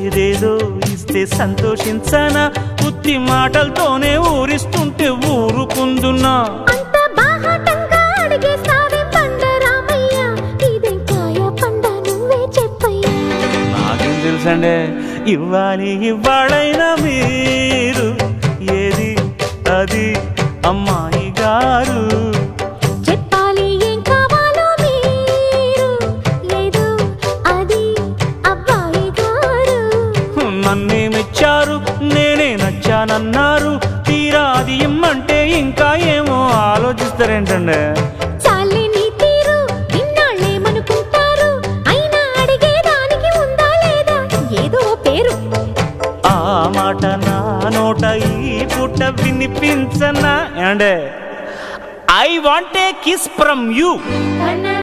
ఏదేదో ఇస్తే సంతోషించనా ఉత్తి మాటలతోనే ఊరిస్తుంటే ఊరుకుందున్నా నాకేం తెలుసండి ఇవ్వాలి ఇవ్వాలైనా మీరు ఏది అది అమ్మాయి గారు చెప్పాలి ఏం కావాలో మీరు లేదు అది అబ్బాయి గారు నన్నే మెచ్చారు నేనే నచ్చానన్నారు తీరా అది ఇమ్మంటే ఇంకా ఏమో ఆలోచిస్తారేంటండి చాలే నీ తీరు ఇన్నాళ్ళేమనుకుంటారు అయినా అడిగేదానికి ఉందా లేదా ఏదో పేరు ఆ మాట నా నోట ఈ పూట వినిపించనా అండే I want a kiss from you